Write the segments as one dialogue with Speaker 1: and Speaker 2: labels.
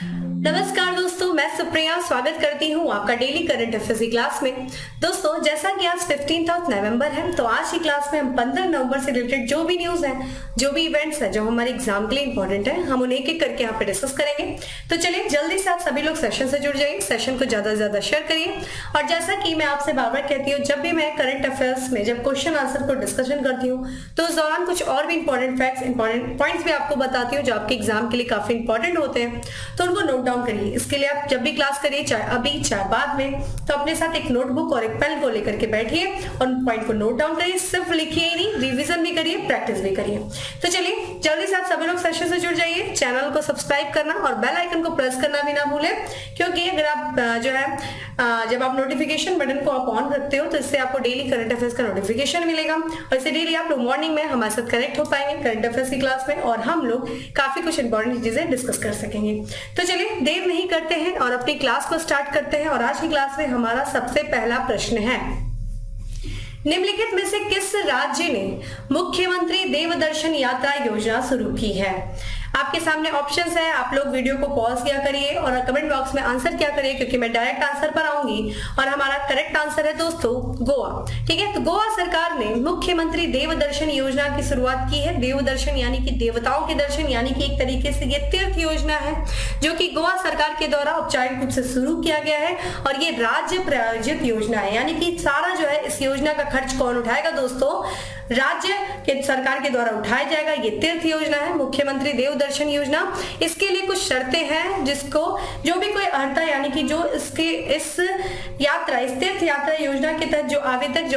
Speaker 1: नमस्कार दोस्तों, मैं सुप्रिया स्वागत करती हूँ आपका डेली करंट अफेयर्स की क्लास में। दोस्तों, जैसा कि आज 15 नवंबर है, तो आज की क्लास में हम 15 नवंबर से रिलेटेड जो भी न्यूज है, जो भी इवेंट्स है, जो हमारे एग्जाम के लिए इंपॉर्टेंट है, हम उन्हें एक एक करके यहाँ पे डिस्कस करेंगे। तो चलिए जल्दी से आप सभी लोग सेशन से जुड़ जाइए, सेशन को ज्यादा से ज्यादा शेयर करिए। और जैसा कि मैं आपसे बार बार कहती हूँ, जब भी मैं करंट अफेयर्स में जब क्वेश्चन आंसर को डिस्कशन करती हूँ, तो उस दौरान कुछ और भी इंपॉर्टेंट फैक्ट्स, इंपॉर्टेंट पॉइंट्स भी आपको बताती हूँ जो आपके एग्जाम के लिए काफी इंपॉर्टेंट होते हैं, तो उनको नोट डाउन करिए। इसके लिए आप जब भी क्लास करिए, चाहे अभी चाहे बाद में, तो अपने साथ एक नोटबुक और एक पेन को लेकर के बैठिए और पॉइंट को नोट डाउन करिए। सिर्फ लिखिए ही नहीं, रिवीजन भी करिए, प्रैक्टिस भी करिए। तो चलिए जल्दी से आप सभी लोग सेशन से जुड़ जाइए। चैनल को सब्सक्राइब करना और बेल आइकन को प्रेस करना भी ना भूलें, क्योंकि अगर आप जब आप नोटिफिकेशन बटन को आप ऑन रखते हो, तो इससे आपको डेली करंट अफेयर्स का नोटिफिकेशन मिलेगा और इससे डेली आप लोग मॉर्निंग में हमारे साथ कनेक्ट हो पाएंगे करंट अफेयर्स की क्लास में, और हम लोग काफी कुछ इंपॉर्टेंट चीजें डिस्कस कर सकेंगे। तो चलिए देर नहीं करते हैं और अपनी क्लास को स्टार्ट करते हैं। और आज की क्लास में हमारा सबसे पहला प्रश्न है, निम्नलिखित में से किस राज्य ने मुख्यमंत्री देवदर्शन यात्रा योजना शुरू की है? आपके सामने ऑप्शंस है, आप लोग वीडियो को पॉज किया करिए और कमेंट बॉक्स में आंसर किया करिए, क्योंकि मैं डायरेक्ट आंसर पर आऊंगी। और हमारा करेक्ट आंसर है दोस्तों गोवा। ठीक है, तो गोवा सरकार ने मुख्यमंत्री देवदर्शन योजना की शुरुआत की है। देवदर्शन यानी कि देवताओं के दर्शन, यानी कि एक तरीके से ये तीर्थ योजना है जो कि गोवा सरकार के द्वारा औपचारिक रूप से शुरू किया गया है और ये राज्य प्रायोजित योजना है, यानी कि सारा जो है इस योजना का खर्च कौन उठाएगा दोस्तों? राज्य के सरकार के द्वारा उठाया जाएगा। ये तीर्थ योजना है, मुख्यमंत्री देवदर्शन योजना। इसके लिए कुछ शर्तें हैं, जिसको जो भी कोई अर्हता, यानी कि जो इसके इस तीर्थ यात्रा योजना के तहत जो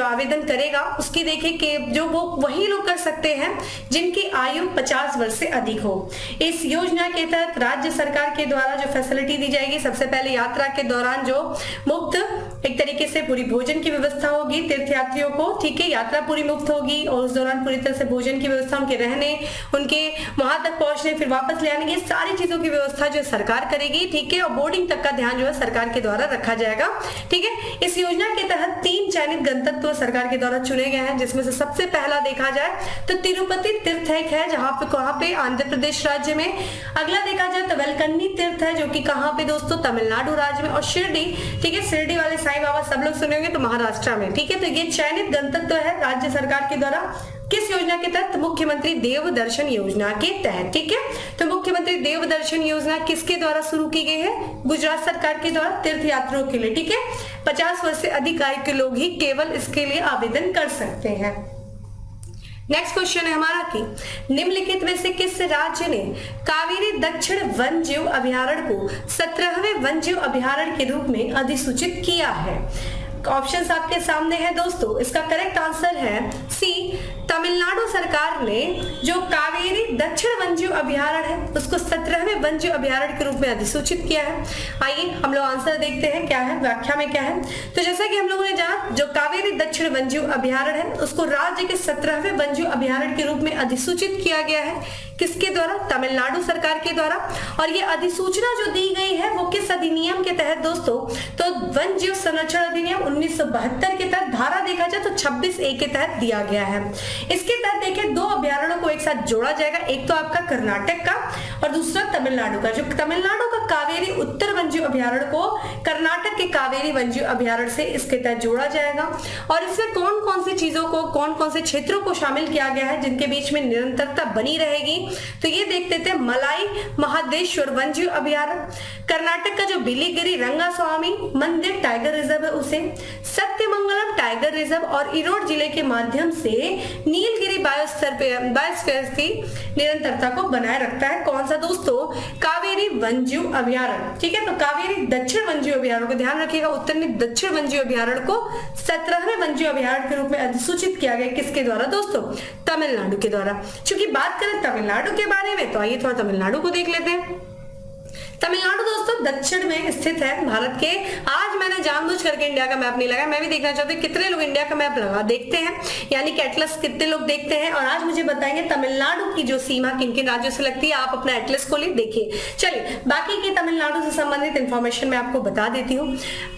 Speaker 1: आवेदन करेगा, उसकी देखिए कि जो वो वही लोग कर सकते हैं जिनकी आयु 50 वर्ष से अधिक हो। इस योजना के तहत राज्य सरकार के द्वारा जो फैसिलिटी दी जाएगी, सबसे पहले यात्रा के दौरान जो मुफ्त एक तरीके से पूरी भोजन की व्यवस्था होगी तीर्थयात्रियों को। ठीक है, यात्रा पूरी मुफ्त होगी और उस दौरान पूरी तरह से भोजन की व्यवस्था, उनके रहने, उनके वहां तक पहुंचने, फिर वापस ले आने की सारी चीजों की व्यवस्था जो सरकार करेगी। ठीक है, और बोर्डिंग तक का ध्यान जो है सरकार के द्वारा रखा जाएगा। ठीक है, इस योजना के तहत 3 चयनित गंतव्य सरकार के द्वारा चुने गए हैं, जिसमें से सबसे पहला देखा जाए तो तिरुपति तीर्थ एक है, जहां पे आंध्र प्रदेश राज्य में। अगला देखा जाए तो वेलकन्नी तीर्थ है, जो कि कहां पे दोस्तों? तमिलनाडु राज्य में। और शिरडी, ठीक है, शिरडी वाले साईं बाबा सब लोग सुने होंगे, तो महाराष्ट्र में। ठीक है, तो ये चयनित गंतव्य है राज्य सरकार के द्वारा। किस योजना के तहत? मुख्यमंत्री देवदर्शन योजना के तहत। ठीक है, तो मुख्यमंत्री देवदर्शन योजना किसके द्वारा शुरू की गई है? गुजरात सरकार के द्वारा तीर्थ यात्रियों के लिए। ठीक है, 50 वर्ष से अधिक आयु के लोग ही केवल इसके लिए आवेदन कर सकते हैं। नेक्स्ट क्वेश्चन है हमारा कि निम्नलिखित में से किस राज्य ने कावेरी दक्षिण वन जीव अभयारण्य को 17वें वन जीव अभयारण्य के रूप में अधिसूचित किया है? ऑप्शंस आपके सामने है दोस्तों। इसका करेक्ट आंसर है सी, तमिलनाडु सरकार ने जो कावेरी दक्षिण वन्यजीव अभयारण्य है उसको 17वें वन्यजीव अभयारण्य के रूप में अधिसूचित किया है। आइए हम लोग आंसर देखते हैं क्या है, व्याख्या में क्या है। तो जैसा कि हम लोगों ने जाना, जो कावेरी दक्षिण वन्यजीव अभयारण्य है उसको राज्य के 17वें वन्यजीव अभयारण्य के रूप में अधिसूचित किया गया है। किसके द्वारा? तमिलनाडु सरकार के द्वारा। और ये अधिसूचना जो दी गई है वो किस अधिनियम के तहत दोस्तों? तो वन जीव संरक्षण अधिनियम 1972 के तहत धारा देखा जाए तो 26A के तहत दिया गया है। इसके तहत देखिए 2 अभयारण्यों को एक साथ जोड़ा जाएगा, एक तो आपका कर्नाटक का और दूसरा तमिलनाडु का। जो तमिलनाडु का कावेरी उत्तर वन्यजीव अभयारण्य को कर्नाटक के कावेरी वन्यजीव अभयारण्य से इसके तहत जोड़ा जाएगा। और इसमें कौन कौन सी चीजों को, कौन कौन से क्षेत्रों को शामिल किया गया है जिनके बीच में निरंतरता बनी रहेगी? तो ये देखते थे मलाई महादेश्वर वन्यजीव अभयारण्य, कर्नाटक का जो बिलीगिरी रंगास्वामी मंदिर टाइगर रिजर्व है उसे, सत्यमंगलम टाइगर रिजर्व और इरोड जिले के माध्यम से नीलगिरी बायोस्फीयर की निरंतरता को बनाए रखता है। कौन सा दोस्तों? कावेरी वन्यजीव अभयारण्य। ठीक है, तो कावेरी दक्षिण वन्यजीव अभयारण्य को ध्यान रखिएगा, उत्तरी दक्षिण वन्यजीव अभयारण्य को 17वें वन्यजीव अभयारण्य के रूप में अधिसूचित किया गया। किसके द्वारा दोस्तों? तमिलनाडु के द्वारा। चूंकि बात करें तमिलनाडु के बारे में, तो आइए थोड़ा तमिलनाडु को देख लेते हैं। तमिलनाडु दोस्तों दक्षिण में स्थित है भारत के। आज मैंने जानबूझ करके इंडिया का मैप नहीं लगाया, मैं भी देखना चाहती हूँ कितने लोग इंडिया का मैप लगा देखते हैं, यानी कि एटलस कितने लोग देखते हैं। और आज मुझे बताएंगे तमिलनाडु की जो सीमा किन किन राज्यों से लगती है। आप अपना एटलस खोलिए, देखिए। चलिए, बाकी के तमिलनाडु से संबंधित इंफॉर्मेशन मैं आपको बता देती हूँ।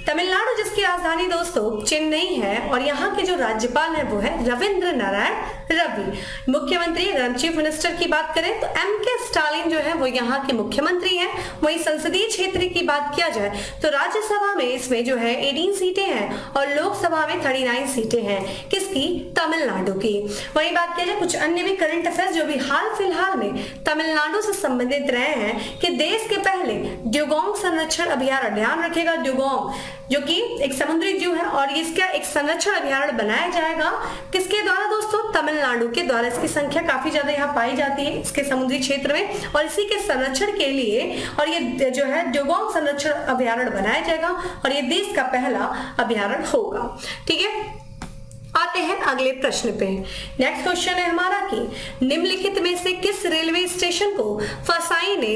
Speaker 1: तमिलनाडु जिसकी राजधानी दोस्तों चेन्नई है और यहाँ के जो राज्यपाल है वो है रविंद्र नारायण रवि। मुख्यमंत्री अगर हम चीफ मिनिस्टर की बात करें तो एम.के. स्टालिन जो है वो यहाँ के मुख्यमंत्री हैं। वहीं संसदीय क्षेत्र की बात किया जाए तो राज्यसभा में इसमें जो है 18 सीटें हैं और लोकसभा में 39 सीटें हैं। किसकी? तमिलनाडु की। वहीं बात किया जाए कुछ अन्य भी करंट अफेयर्स जो भी हाल फिलहाल में तमिलनाडु से संबंधित रहे हैं कि देश के पहले ड्यूगोंग संरक्षण अभयारण्य, ध्यान रखेगा ड्यूगोंग जो कि एक समुद्री जीव है और इसका एक संरक्षण अभयारण्य बनाया जाएगा। किसके द्वारा दोस्तों? तमिलनाडु के द्वारा। इसकी संख्या काफी ज्यादा यहाँ पाई जाती है इसके समुद्री क्षेत्र में और इसी के संरक्षण के लिए और ये जो है ड्यूगोंग संरक्षण अभयारण्य बनाया जाएगा और ये देश का पहला अभयारण्य होगा। ठीक है, आते हैं अगले प्रश्न पे। नेक्स्ट क्वेश्चन है हमारा कि निम्नलिखित में से किस रेलवे स्टेशन को फसाई ने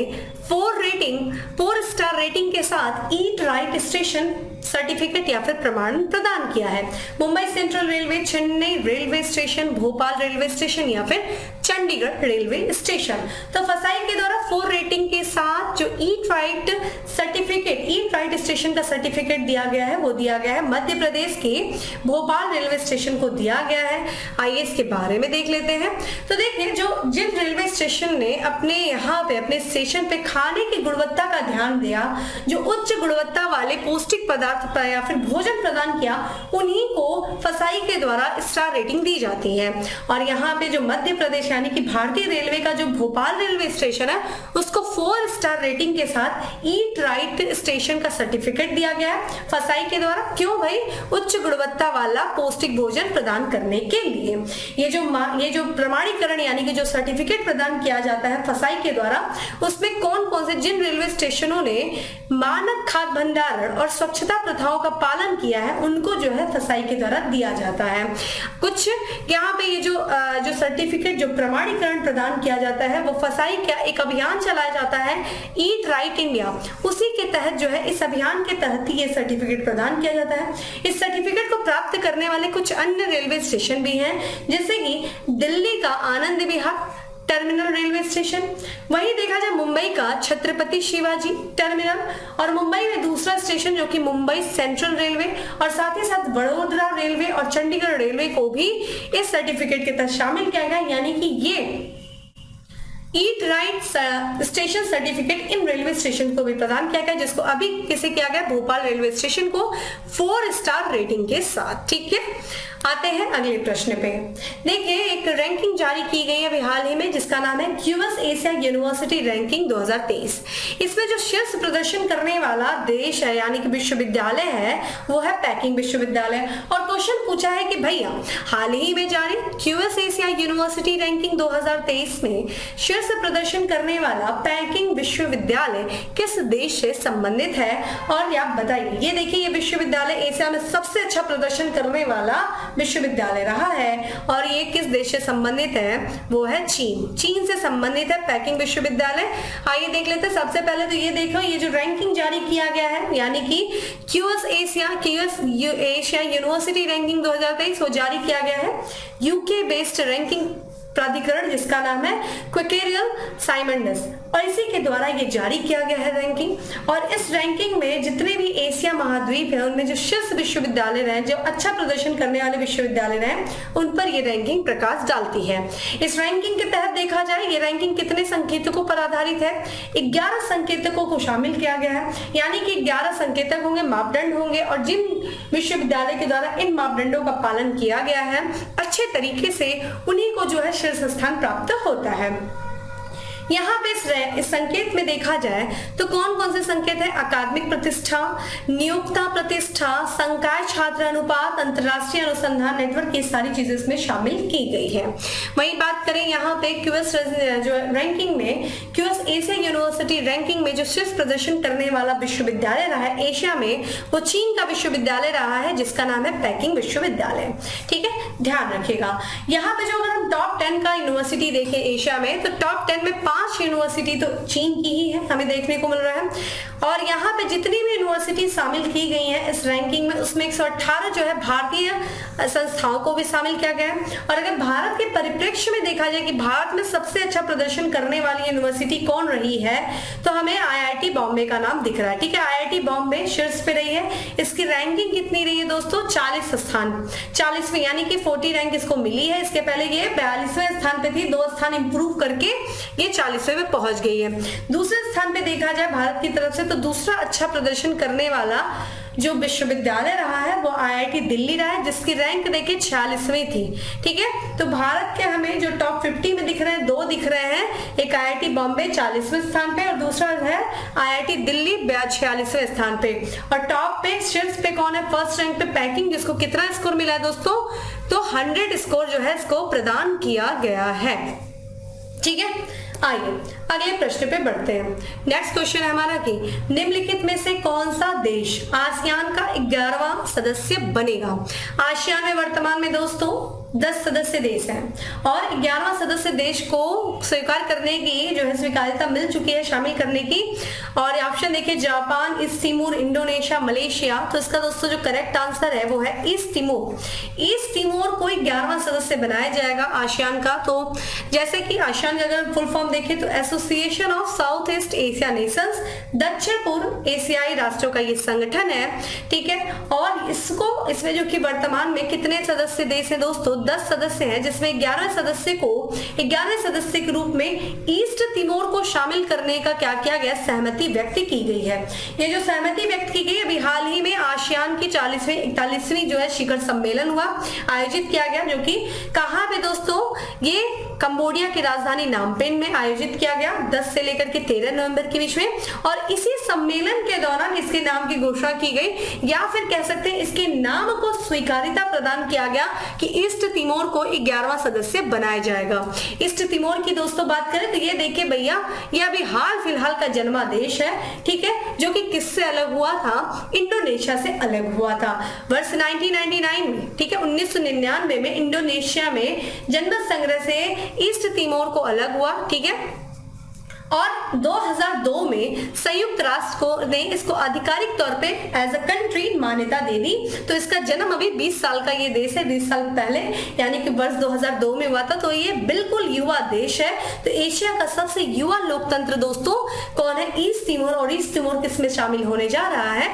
Speaker 1: 4 स्टार रेटिंग के साथ ईट राइट स्टेशन सर्टिफिकेट या फिर प्रमाण प्रदान किया है? Mumbai central railway, Chennai railway station, Bhopal railway station या फिर चंडीगढ़ रेलवे स्टेशन। तो फसाई के द्वारा 4 रेटिंग के साथ जो eat right certificate, eat right station का सर्टिफिकेट दिया गया है वो दिया गया है मध्य प्रदेश के भोपाल रेलवे स्टेशन को दिया गया है। आइए इसके बारे में देख लेते हैं। तो देखिए जिन रेलवे स्टेशन ने अपने यहाँ पे अपने स्टेशन पे खाने की गुणवत्ता का ध्यान दिया, जो उच्च गुणवत्ता वाले पौष्टिक पदार्थ या फिर भोजन प्रदान किया, उन्हीं को फसाई के द्वारा स्टार रेटिंग दी जाती है। और यहाँ पे जो मध्य प्रदेश यानी कि भारतीय रेलवे का जो भोपाल रेलवे स्टेशन है उसको 4 स्टार रेटिंग के साथ ईट राइट स्टेशन का सर्टिफिकेट दिया गया है फसाई के द्वारा। क्यों भाई? उच्च गुणवत्ता वाला पौष्टिक भोजन प्रदान करने के लिए। ये जो प्रमाणीकरण यानी कि जो सर्टिफिकेट प्रदान किया जाता है फसाई के द्वारा, उसमें कौन कौन से जिन रेलवे स्टेशनों ने मानक खाद्य भंडारण और स्वच्छता प्रथाओं का पालन किया है उनको जो है फसाई के द्वारा दिया जाता है। कुछ यहाँ पे ये जो सर्टिफिकेट जो प्रमाणीकरण प्रदान किया जाता है वो फसाई का एक अभियान चलाया जाता है ईट राइट इंडिया, उसी के तहत जो है इस अभियान के तहत ही ये सर्टिफिकेट प्रदान किया जाता है। इस सर्टिफिकेट को प्राप्त करने वाले कुछ अन्य रेलवे स्टेशन भी हैं जैसे कि दिल्ली का Anand Vihar terminal railway station, वहीं देखा जाए मुंबई का छत्रपति शिवाजी टर्मिनल और मुंबई में दूसरा स्टेशन जो कि मुंबई सेंट्रल रेलवे और साथ ही साथ वडोदरा रेलवे और चंडीगढ़ रेलवे को भी इस सर्टिफिकेट के तहत शामिल किया गया। यानी कि ये eat right station certificate in railway station को भी प्रदान किया गया, जिसको अभी किसे किया गया? भोपाल रेलवे स्टेशन को 4 स्टार रेटिंग के साथ। ठीक है, आते हैं अगले प्रश्न पे। देखिए एक रैंकिंग जारी की गई है अभी हाल ही में जिसका नाम है क्यूएस एशिया यूनिवर्सिटी रैंकिंग 2023। इसमें जो शीर्ष प्रदर्शन करने वाला देश है यानी कि विश्वविद्यालय है वो है पेकिंग विश्वविद्यालय। और क्वेश्चन पूछा है कि भैया हाल ही में जारी क्यूएस एशिया यूनिवर्सिटी रैंकिंग 2023 में शीर्ष प्रदर्शन करने वाला पेकिंग विश्वविद्यालय किस देश से संबंधित है? और आप बताइए। ये देखिए ये विश्वविद्यालय एशिया में सबसे अच्छा प्रदर्शन करने वाला विश्वविद्यालय रहा है और ये किस देश से संबंधित है? वो है चीन से संबंधित है पेकिंग विश्वविद्यालय। आइए देख लेते हैं। सबसे पहले तो ये देखो ये जो रैंकिंग जारी किया गया है यानी कि क्यूएस एशिया यूनिवर्सिटी रैंकिंग 2023 वो जारी किया गया है यूके बेस्ड रैंकिंग प्राधिकरण जिसका नाम है क्वेटेरियल साइमंडस और इसी के द्वारा ये जारी किया गया है रैंकिंग। और इस रैंकिंग में जितने भी एशिया महाद्वीप है उनमें जो शीर्ष विश्वविद्यालय रहे, जो अच्छा प्रदर्शन करने वाले विश्वविद्यालय रहे, उन पर ये रैंकिंग प्रकाश डालती है। इस रैंकिंग के तहत देखा जाए ये रैंकिंग कितने संकेतकों पर आधारित है? 11 संकेतकों को शामिल किया गया है यानी कि 11 संकेतक होंगे, मापदंड होंगे और जिन विश्वविद्यालय के द्वारा इन मापदंडों का पालन किया गया है अच्छे तरीके से उन्हीं को जो है शीर्ष स्थान प्राप्त होता है। यहाँ पे इस संकेत में देखा जाए तो कौन कौन से संकेत है? अकादमिक प्रतिष्ठा, नियोक्ता प्रतिष्ठा, संकाय छात्र अनुपात, अंतरराष्ट्रीय अनुसंधान नेटवर्क, ये सारी चीजें इसमें शामिल की गई है। वहीं बात करें यहाँ पे क्यूएस जो रैंकिंग में क्यूएस एशिया यूनिवर्सिटी रैंकिंग में जो शीर्ष प्रदर्शन करने वाला विश्वविद्यालय रहा है एशिया में वो चीन का विश्वविद्यालय रहा है जिसका नाम है पेकिंग विश्वविद्यालय। ठीक है, ध्यान रखिएगा। यहाँ पे जो अगर हम टॉप 10 का यूनिवर्सिटी देखें एशिया में तो टॉप 10 में 5 यूनिवर्सिटी तो चीन की ही है हमें देखने को मिल रहा है। और यहाँ पे जितनी भी यूनिवर्सिटी शामिल की गई हैं इस रैंकिंग में उसमें 118 जो है भारतीय संस्थाओं को भी शामिल किया गया है। और अगर भारत के परिप्रेक्ष्य में देखा जाए कि भारत में सबसे अच्छा प्रदर्शन करने वाली यूनिवर्सिटी कौन रही है, तो हमें आईआईटी बॉम्बे का नाम दिख रहा है। ठीक है, आईआईटी बॉम्बे शीर्ष पे रही है। इसकी रैंकिंग कितनी रही है दोस्तों, 40 स्थान, 40वें, यानी कि 40 रैंक इसको मिली है। इसके पहले ये 42वें स्थान पे थी, 2 स्थान इंप्रूव करके ये 40वें में पहुंच गई है। दूसरे स्थान पे देखा जाए भारत की तरफ से तो दूसरा अच्छा प्रदर्शन करने वाला जो विश्वविद्यालय रहा है वो आईआईटी दिल्ली रहा है, जिसकी रैंक देखिए 46वीं थी। ठीक है, तो भारत के हमें जो टॉप 50 में दिख रहे हैं, 2 दिख रहे हैं, एक आईआईटी बॉम्बे 40वें स्थान पे और दूसरा है आईआईटी दिल्ली 46वें स्थान पे। और टॉप पे शीर्ष पे कौन है, फर्स्ट रैंक पे पैकिंग, जिसको कितना स्कोर मिला है दोस्तों, तो 100 स्कोर जो है इसको प्रदान किया गया है। ठीक है, आइए अगले प्रश्न पे बढ़ते हैं। नेक्स्ट क्वेश्चन है हमारा कि निम्नलिखित में से कौन सा देश आसियान का 11वां सदस्य बनेगा। आसियान में वर्तमान में दोस्तों 10 सदस्य देश हैं और 11वां सदस्य देश को स्वीकार करने की जो है स्वीकार्यता मिल चुकी है शामिल करने की। और ऑप्शन देखिए, Japan, east Timor, Indonesia, Malaysia. तो इसका दोस्तों जो करेक्ट आंसर है वो है ईस्ट तिमोर। ईस्ट तिमोर को 11वां सदस्य बनाया जाएगा आसियान का। तो जैसे कि आसियान का अगर फुल फॉर्म देखें तो association of south east Asia Nations, दक्षिण पूर्व एशियाई राष्ट्रों का ये संगठन है। ठीक है, और इसमें जो कि वर्तमान में कितने सदस्य देश है दोस्तों, 10 सदस्य हैं, जिसमें 11वें सदस्य के रूप में ईस्ट तिमोर को शामिल करने का क्या किया गया, सहमति व्यक्त की गई है। ये जो सहमति व्यक्त की गई अभी हाल ही में आसियान की 41वीं जो है शिखर सम्मेलन हुआ, आयोजित किया गया, जो कि कहां पे दोस्तों, ये कंबोडिया की राजधानी नामपेन में आयोजित किया गया 10 से लेकर के 13 नवंबर के बीच में। और इसी सम्मेलन के दौरान इसके नाम की घोषणा की गई, या फिर कह सकते हैं इसके नाम को स्वीकार्यता प्रदान किया गया कि ईस्ट तिमोर को 11वां सदस्य बनाया जाएगा। ईस्ट तिमोर की दोस्तों बात करें तो ये देखिए भैया, ये अभी हाल फिलहाल का जन्मा देश है। ठीक है, जो कि किससे अलग हुआ था, इंडोनेशिया से अलग हुआ था वर्ष 1999 में। ठीक है, 1999 में इंडोनेशिया में जनमत संग्रह से ईस्ट तिमोर को अलग हुआ। ठीक है, और 2002 में संयुक्त राष्ट्र को ने इसको आधिकारिक तौर पे एज अ कंट्री मान्यता दे दी। तो इसका जन्म अभी 20 साल का ये देश है, 20 साल पहले यानी कि वर्ष 2002 में हुआ था। तो ये बिल्कुल युवा देश है। तो एशिया का सबसे युवा लोकतंत्र दोस्तों कौन है, ईस्ट तिमोर। और ईस्ट तिमोर किसमें शामिल होने जा रहा है,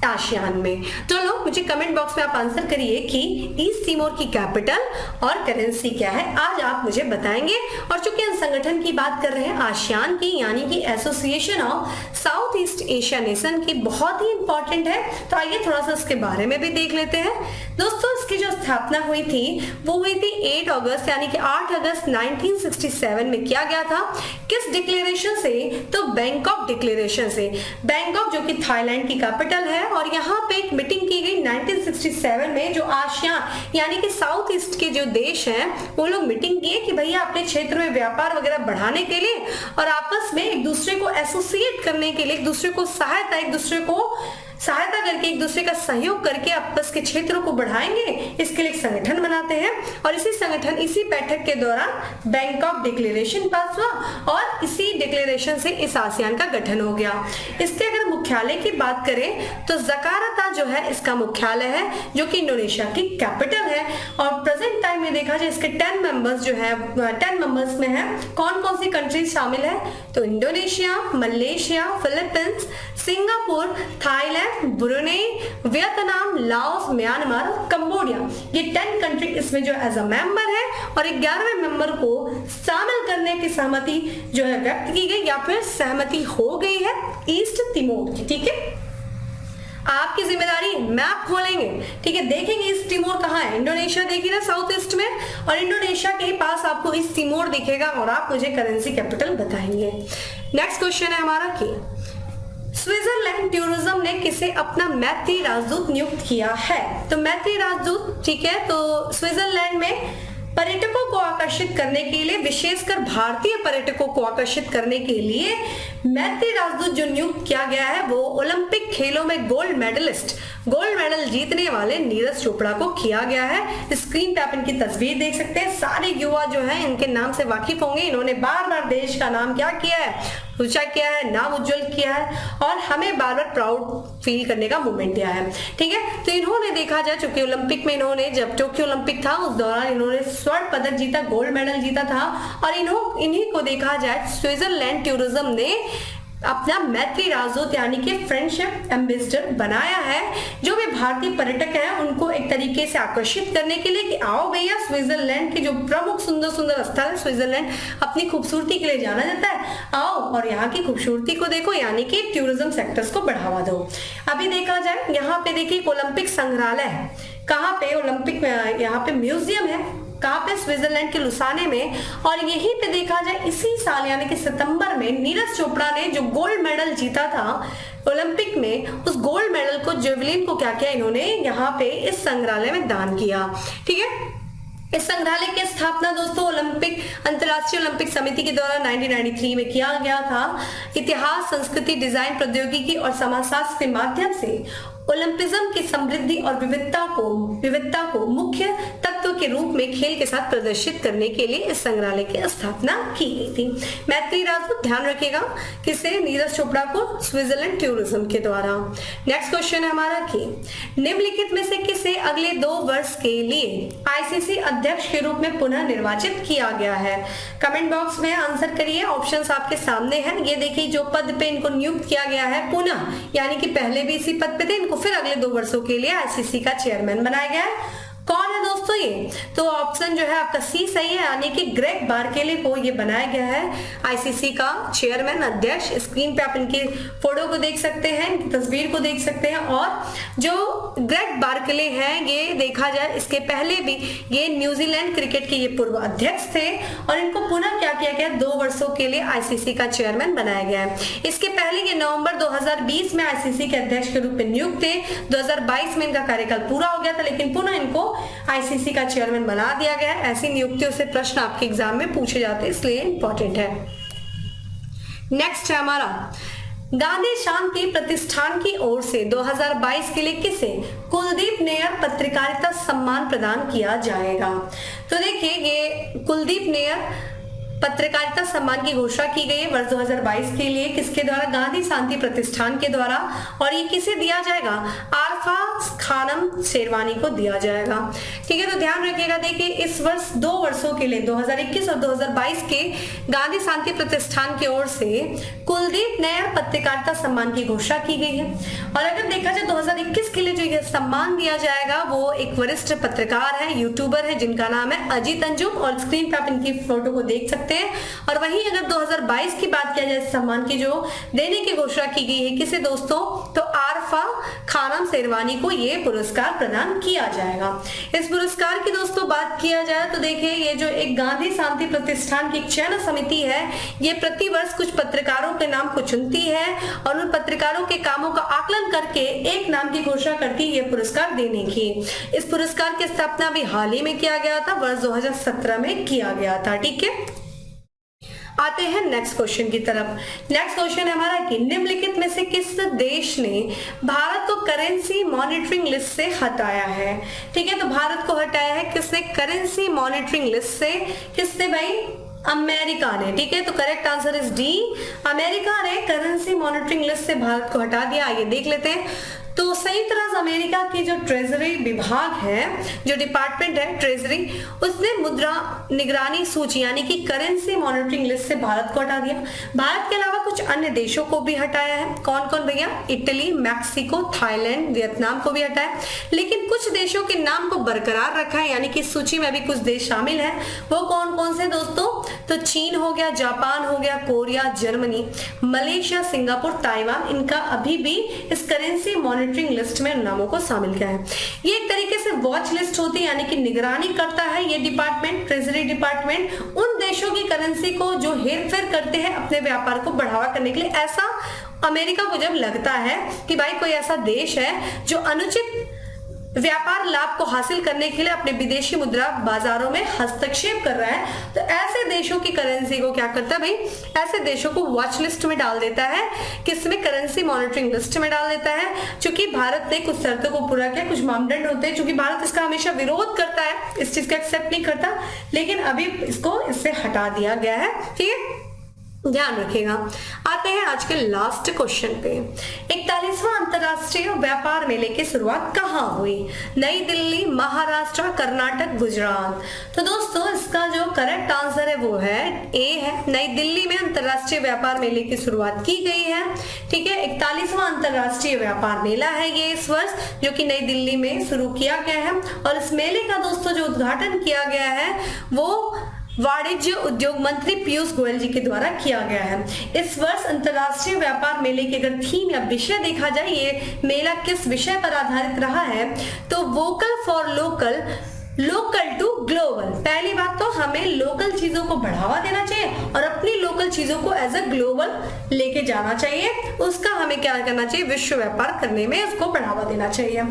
Speaker 1: आसियान में। चलो मुझे कमेंट बॉक्स में आप आंसर करिए कि ईस्ट तिमोर की कैपिटल और करेंसी क्या है, आज आप मुझे बताएंगे। और चूंकि हम संगठन की बात कर रहे हैं आसियान की, यानी कि association of south east Asia nation की, बहुत ही इंपॉर्टेंट है, तो आइए थोड़ा सा इसके बारे में भी देख लेते हैं। दोस्तों इसकी जो स्थापना हुई थी वो हुई थी 8 अगस्त यानी कि 8 अगस्त 1967 में किया गया था। किस डिक्लेरेशन से, तो बैंकॉक डिक्लेरेशन से। बैंकॉक जो कि थाईलैंड की कैपिटल है, और यहाँ पे एक मीटिंग की गई 1967 में, जो आसियान यानी कि साउथ ईस्ट के जो देश हैं वो लोग मीटिंग किए कि भैया अपने क्षेत्र में व्यापार वगैरह बढ़ाने के लिए और आपस में एक दूसरे को एसोसिएट करने के लिए, एक दूसरे को सहायता करके, एक दूसरे का सहयोग करके आपस के क्षेत्रों को बढ़ाएंगे, इसके लिए एक संगठन बनाते हैं। और इसी बैठक के दौरान बैंकॉक डिक्लेरेशन पास हुआ और इसी डिक्लेरेशन से इस आसियान का गठन हो गया। इसके अगर मुख्यालय की बात करें तो जकार्ता जो है इसका मुख्यालय है, जो कि इंडोनेशिया की कैपिटल है। और प्रेजेंट टाइम में देखा जाए इसके 10 मेंबर्स जो है, 10 मेंबर्स में है कौन कौन सी कंट्रीज शामिल है, तो Malaysia, Philippines, Singapore, Thailand, Brunei, Vietnam, Laos, Myanmar, Cambodia, ये 10 कंट्री इसमें जो एज अ मेंबर है। और 11वें मेंबर को शामिल करने की सहमति जो है व्यक्त की गई, या फिर सहमति हो गई है ईस्ट तिमोर की। ठीक है, आपकी जिम्मेदारी मैप खोलेंगे। ठीक है, देखेंगे ईस्ट तिमोर कहाँ है, इंडोनेशिया देखिए ना साउथ ईस्ट में, और इंडोनेशिया के पास आपको ईस्ट तिमोर दिखेगा और आप मुझे करेंसी कैपिटल बताएंगे। नेक्स्ट क्वेश्चन है हमारा कि स्विट्जरलैंड टूरिज्म ने किसे अपना मैत्री राजदूत नियुक्त किया है, तो मैत्री राजदूत, ठीक है, तो स्विट्जरलैंड में पर्यटकों को आकर्षित करने के लिए, विशेषकर भारतीय पर्यटकों को आकर्षित करने के लिए मैत्री राजदूत जो नियुक्त किया गया है वो ओलंपिक खेलों में गोल्ड मेडल जीतने वाले नीरज चोपड़ा को किया गया है। स्क्रीन पे आप इनकी तस्वीर देख सकते हैं। सारे युवा जो हैं इनके नाम से वाकिफ होंगे। इन्होंने बार बार देश का नाम क्या किया है, ऊंचा किया है, नाम उज्जवल किया है और हमें बार बार प्राउड फील करने का मोमेंट दिया है। ठीक है, तो इन्होंने देखा जाए चूंकि ओलंपिक में इन्होंने जब टोक्यो ओलंपिक था उस दौरान इन्होंने स्वर्ण पदक जीता, गोल्ड मेडल जीता था और इन्हीं को देखा जाए स्विट्जरलैंड टूरिज्म ने अपना मैत्री राजदूत यानी कि फ्रेंडशिप एम्बेसडर बनाया है, जो भी भारतीय पर्यटक हैं उनको एक तरीके से आकर्षित करने के लिए कि आओ भैया स्विट्जरलैंड के जो प्रमुख सुंदर सुंदर स्थल है, स्विट्जरलैंड अपनी खूबसूरती के लिए जाना जाता है, आओ और यहाँ की खूबसूरती को देखो, यानी कि टूरिज्म सेक्टर्स को बढ़ावा दो। अभी देखा जाए यहाँ पे देखिए ओलंपिक संग्रहालय है, कहाँ पे ओलंपिक यहाँ पे म्यूजियम है, कहाँ पे स्विट्जरलैंड के लुसाने में, और यहीं पे देखा जाए इसी साल यानी कि सितंबर में नीरज चोपड़ा ने जो गोल्ड मेडल जीता था ओलंपिक में, उस गोल्ड मेडल को जेवलिन को क्या किया इन्होंने यहाँ पे इस संग्रहालय में दान किया। ठीक है, इस संग्रहालय की स्थापना दोस्तों अंतर्राष्ट्रीय ओलंपिक समिति के द्वारा 1993 में किया गया था। इतिहास, संस्कृति, डिजाइन, प्रौद्योगिकी और समाजशास्त्र के माध्यम से ओलंपिज्म की समृद्धि और विविधता को मुख्य तत्व के रूप में खेल के साथ प्रदर्शित करने के लिए इस संग्रहालय की स्थापना की गई थी। मैत्री राजदूत, ध्यान रखिएगा, किसे? नीरज चोपड़ा को स्विट्जरलैंड टूरिज्म के द्वारा। नेक्स्ट क्वेश्चन है हमारा कि निम्नलिखित में से किसे अगले 2 वर्ष के लिए आईसीसी अध्यक्ष के रूप में पुनः निर्वाचित किया गया है? कमेंट बॉक्स में आंसर करिए, ऑप्शंस आपके सामने हैं। ये देखिए जो पद पे इनको नियुक्त किया गया है पुनः, यानी कि पहले भी इसी पद पे थे, इनको फिर अगले 2 वर्षों के लिए आईसीसी का चेयरमैन बनाया गया है। कौन है दोस्तों ये? तो ऑप्शन जो है आपका सी सही है, यानी कि ग्रेग बार्केले को ये बनाया गया है आईसीसी का चेयरमैन, अध्यक्ष। स्क्रीन पे आप इनकी फोटो को देख सकते हैं, इनकी तस्वीर को देख सकते हैं। और जो ग्रेग बार्केले हैं ये देखा जाए इसके पहले भी ये न्यूजीलैंड क्रिकेट के ये पूर्व अध्यक्ष थे और इनको पुनः क्या किया गया, 2 वर्षों के लिए आईसीसी का चेयरमैन बनाया गया है। इसके पहले ये नवंबर 2020 में आईसीसी के अध्यक्ष के रूप में नियुक्त थे। 2022 में इनका कार्यकाल पूरा हो गया था, लेकिन पुनः इनको आईसीसी का चेयरमैन बना दिया गया है। ऐसी नियुक्तियों से प्रश्न आपके एग्जाम में पूछे जाते हैं, इसलिए इंपॉर्टेंट है। नेक्स्ट है हमारा गांधी शांति प्रतिष्ठान की ओर से 2022 के लिए किसे कुलदीप नैयर पत्रकारिता सम्मान प्रदान किया जाएगा? तो देखिए ये कुलदीप नैयर पत्रकारिता सम्मान की घोषणा की गई है वर्ष 2022 के लिए, किसके द्वारा? गांधी शांति प्रतिष्ठान के द्वारा। और ये किसे दिया जाएगा? आरफा खानम शेरवानी को दिया जाएगा। ठीक है, तो ध्यान रखिएगा। देखिए इस वर्ष 2 वर्षों के लिए 2021 और 2022 के गांधी शांति प्रतिष्ठान की ओर से कुलदीप नैयर पत्रकारिता सम्मान की घोषणा की गई है। और अगर देखा जाए 2021 के लिए जो ये सम्मान दिया जाएगा वो एक वरिष्ठ पत्रकार है, यूट्यूबर है, जिनका नाम है अजीत अंजुम, और स्क्रीन पे आप इनकी फोटो को देख सकते हैं। और वहीं अगर 2022 की बात किया जाए सम्मान की जो देने की घोषणा की गई है, किसे दोस्तों? तो आरफा खानम शेरवानी को ये पुरस्कार प्रदान किया जाएगा। इस पुरस्कार की दोस्तों बात किया जाए तो देखिए ये जो एक गांधी शांति प्रतिष्ठान की एक चयन समिति है, ये प्रतिवर्ष कुछ पत्रकारों के नाम को चुनती है और उन पत्रकारों के कामों का आकलन करके एक नाम की घोषणा करती है ये पुरस्कार देने की। इस पुरस्कार की स्थापना भी हाल ही में किया गया था, वर्ष 2017 में किया गया था। ठीक है, आते हैं नेक्स्ट क्वेश्चन की तरफ। नेक्स्ट क्वेश्चन है हमारा कि निम्नलिखित में से किस देश ने भारत को करेंसी मॉनिटरिंग लिस्ट से हटाया है? ठीक है, तो भारत को हटाया है किसने? करेंसी मॉनिटरिंग लिस्ट से। किससे भाई? अमेरिका ने। ठीक है, तो correct answer is D, America ने करेंसी मॉनिटरिंग लिस्ट से भारत को हटा दिया। आइए देख लेते हैं। तो संयुक्त राज्य अमेरिका की जो ट्रेजरी विभाग है, जो डिपार्टमेंट है ट्रेजरी, उसने मुद्रा निगरानी सूची यानी कि करेंसी मॉनिटरिंग लिस्ट से भारत को हटा दिया। भारत के अलावा कुछ अन्य देशों को भी हटाया है। कौन कौन भैया? इटली, मैक्सिको, थाईलैंड, वियतनाम को भी हटाया, लेकिन कुछ देशों के नाम को बरकरार रखा है, यानी कि सूची में अभी कुछ देश शामिल है। वो कौन कौन से दोस्तों? तो चीन हो गया, जापान हो गया, Korea, Germany, Malaysia, Singapore, Taiwan, इनका अभी भी इस करेंसी मॉनिटरिंग लिस्ट में नामों को शामिल किया है। ये एक तरीके से वॉच लिस्ट होती है, यानी कि निगरानी करता है ये डिपार्टमेंट, ट्रेजरी डिपार्टमेंट, उन देशों की करेंसी को जो हेरफेर करते हैं अपने व्यापार को बढ़ावा करने के लिए। ऐसा अमेरिका को जब लगता है कि भाई कोई ऐसा देश है जो अनुचित व्यापार लाभ को हासिल करने के लिए अपने विदेशी मुद्रा बाजारों में हस्तक्षेप कर रहा है, तो ऐसे देशों की करेंसी को क्या करता है भाई? ऐसे देशों को वॉच लिस्ट में डाल देता है। किसमें? करेंसी मॉनिटरिंग लिस्ट में डाल देता है। क्योंकि भारत ने कुछ शर्तों को पूरा किया, कुछ मापदंड होते हैं, क्योंकि भारत इसका हमेशा विरोध करता है, इस चीज का एक्सेप्ट नहीं करता, लेकिन अभी इसको इससे हटा दिया गया है। ठीक है, ध्यान रखिएगा। आते हैं आज के लास्ट क्वेश्चन पे। 41वां अंतरराष्ट्रीय व्यापार मेले की शुरुआत कहाँ हुई? नई दिल्ली, महाराष्ट्र, कर्नाटक, गुजरात। तो दोस्तों इसका जो करेक्ट आंसर है वो है ए है, नई दिल्ली में अंतरराष्ट्रीय व्यापार मेले की शुरुआत की गई है। ठीक है, 41वां अंतरराष्ट्रीय व्यापार मेला है ये इस वर्ष, जो कि नई दिल्ली में शुरू किया गया है। और इस मेले का दोस्तों जो उद्घाटन किया गया है वो वाणिज्य उद्योग मंत्री पीयूष गोयल जी के द्वारा किया गया है। इस वर्ष अंतरराष्ट्रीय व्यापार मेले की अगर थीम या विषय देखा जाए, ये मेला किस विषय पर आधारित रहा है, तो vocal for local, local to global. पहली बात तो हमें लोकल चीजों को बढ़ावा देना चाहिए और अपनी लोकल चीजों को एज अ ग्लोबल लेके जाना चाहिए। उसका हमें क्या करना चाहिए, विश्व व्यापार करने में उसको बढ़ावा देना चाहिए।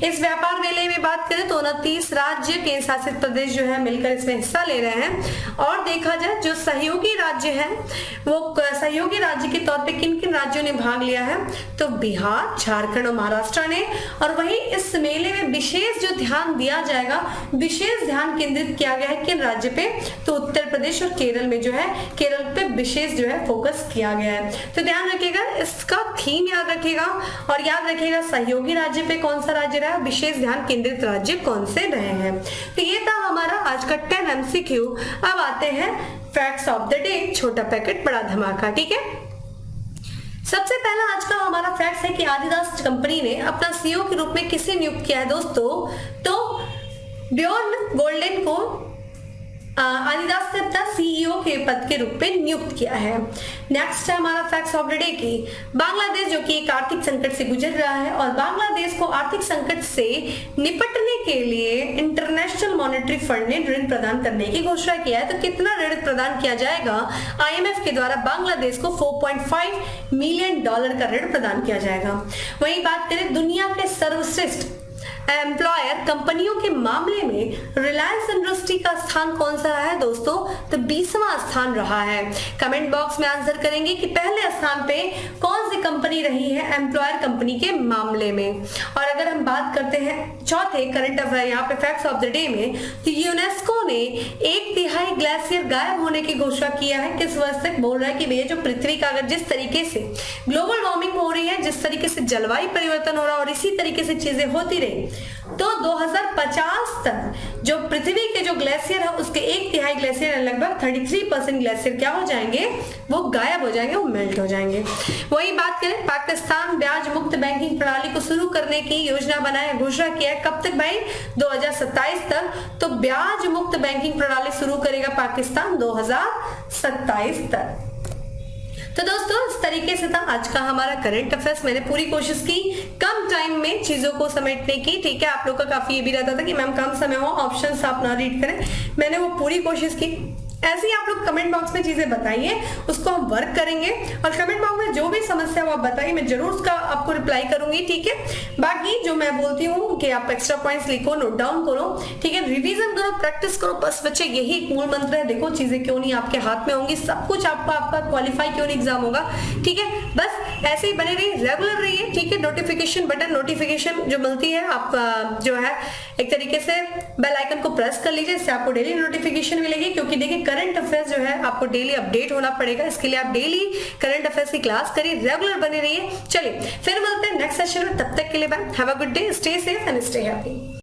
Speaker 1: इस व्यापार मेले में बात करें तो 29 राज्य, केंद्र शासित प्रदेश जो है मिलकर इसमें हिस्सा ले रहे हैं। और देखा जाए जो सहयोगी राज्य है, वो सहयोगी राज्य के तौर पर किन किन राज्यों ने भाग लिया है, तो बिहार, झारखंड और महाराष्ट्र ने। और वही इस मेले में विशेष जो ध्यान दिया जाएगा, विशेष ध्यान केंद्रित किया गया है किन राज्य पे, तो उत्तर प्रदेश और केरल में जो है, केरल पे विशेष जो है फोकस किया गया है। तो ध्यान रखिएगा, इसका थीम याद रखिएगा और याद रखिएगा सहयोगी राज्य पे कौन सा राज्य रहा, विशेष ध्यान केंद्रित राज्य कौन से रहे हैं। तो ये था हमारा आज का 10 MCQ। अब आते हैं फैक्ट्स ऑफ द डे, छोटा पैकेट बड़ा धमाका। ठीक है, सबसे पहला आज का हमारा फैक्ट है कि आदिदास कंपनी ने अपना सीईओ के रूप में किसे नियुक्त किया है दोस्तों, तो बियॉन्ड गोल्डन को आदिदास ने अपना सीईओ के पद के रूप में नियुक्त किया है। नेक्स्ट है हमारा फैक्ट्स ऑफ द डे की बांग्लादेश जो कि एक आर्थिक संकट से गुजर रहा है और बांग्लादेश को आर्थिक संकट से निपटने के लिए इंटरनेशनल मॉनेटरी फंड ने ऋण प्रदान करने की घोषणा किया है। तो कितना ऋण प्रदान किया जाएगा, IMF के द्वारा बांग्लादेश को $4.5 मिलियन का ऋण प्रदान किया जाएगा। वहीं बात करें दुनिया के सर्वश्रेष्ठ एम्प्लॉयर कंपनियों के मामले में रिलायंस इंडस्ट्री का स्थान कौन सा रहा है दोस्तों, तो 20वां स्थान रहा है। कमेंट बॉक्स में आंसर करेंगे कि पहले स्थान पे कौन सी कंपनी रही है एम्प्लॉयर कंपनी के मामले में। और अगर हम बात करते हैं चौथे करंट अफेयर यहाँ पे फैक्ट्स ऑफ द डे में, तो यूनेस्को ने 1/3 ग्लेशियर गायब होने की घोषणा किया है। किस वर्ष तक बोल रहा है कि भैया जो पृथ्वी का अगर जिस तरीके से ग्लोबल वार्मिंग हो रही है, जिस तरीके से जलवायु परिवर्तन हो रहा है और इसी तरीके से चीजें होती रही तो 2050 तक जो पृथ्वी के जो ग्लेशियर है उसके 1/3 ग्लेशियर लगभग 33% ग्लेशियर क्या हो जाएंगे, वो गायब हो जाएंगे, वो मेल्ट हो जाएंगे। वही बात करें पाकिस्तान ब्याज मुक्त बैंकिंग प्रणाली को शुरू करने की योजना बनाए, घोषणा किया है। कब तक भाई, 2027 तक। तो ब्याज मुक्त बैंकिंग प्रणाली शुरू करेगा पाकिस्तान 2027 तक। तो दोस्तों इस तरीके से था आज का हमारा करंट अफेयर्स। मैंने पूरी कोशिश की कम टाइम में चीजों को समेटने की। ठीक है, आप लोग का काफी ये भी रहता था कि मैम कम समय हो, ऑप्शंस आप ना रीड करें, मैंने वो पूरी कोशिश की। ऐसे ही आप लोग कमेंट बॉक्स में चीजें बताइए, उसको हम वर्क करेंगे और कमेंट बॉक्स में जो भी समस्या वो आप बताइए, मैं जरूर उसका आपको रिप्लाई करूंगी। ठीक है, बाकी जो मैं बोलती हूँ कि आप एक्स्ट्रा पॉइंट्स लिखो, नोट डाउन करो। ठीक है, रिवीजन करो, प्रैक्टिस करो, बस बच्चे यही एक मूल मंत्र है। देखो चीजें क्यों नहीं आपके हाथ में होंगी, सब कुछ आपका क्वालिफाई क्यों नहीं एग्जाम होगा। ठीक है, बस ऐसे ही बने रहिए, रेगुलर रहिए। ठीक है, नोटिफिकेशन बटन, नोटिफिकेशन जो मिलती है आपका जो है एक तरीके से बेल आइकन को प्रेस कर लीजिए, इससे आपको डेली नोटिफिकेशन मिलेगी। क्योंकि देखिए करंट अफेयर्स जो है आपको डेली अपडेट होना पड़ेगा, इसके लिए आप डेली करंट अफेयर्स की क्लास करिए, रेगुलर बने रहिए। चलिए फिर मिलते हैं नेक्स्ट सेशन में, तब तक के लिए bye, have a good day, stay safe and stay happy.